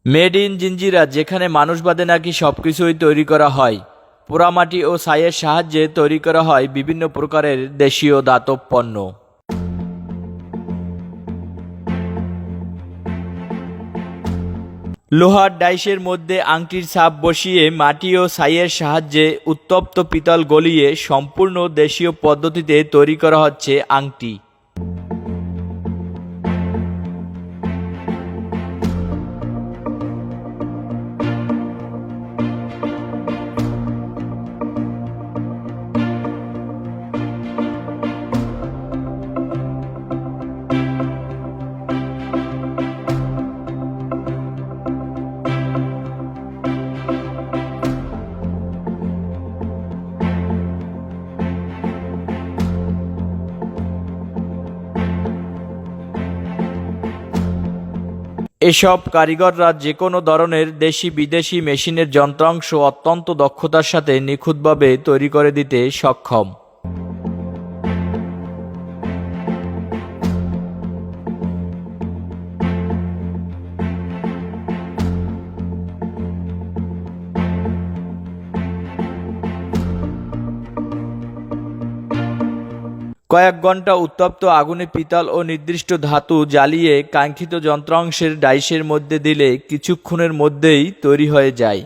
Made in Jinjira, যেখানে মানুষ বাদে নাকি সবকিছুই তৈরি করা হয়। পোড়ামাটি ও ছাইয়ের সাহায্যে তৈরি করা হয় বিভিন্ন প্রকারের দেশীয় দাতব পণ্য। লোহার ডাইসের মধ্যে আংটির ছাপ বসিয়ে মাটি ও ছাইয়ের সাহায্যে উত্তপ্ত পিতল গলিয়ে সম্পূর্ণ দেশীয় পদ্ধতিতে তৈরি করা হচ্ছে আংটি। এসব কারিগররা যে কোনো ধরনের দেশি বিদেশি মেশিনের যন্ত্রাংশ অত্যন্ত দক্ষতার সাথে নিখুঁতভাবে তৈরি করে দিতে সক্ষম। কয়েক ঘন্টা উত্তপ্ত আগুনে পিতল ও নির্দিষ্ট ধাতু জ্বালিয়ে কাঙ্ক্ষিত যন্ত্রাংশের ডাইসের মধ্যে দিলে কিছুক্ষণের মধ্যেই তৈরি হয়ে যায়।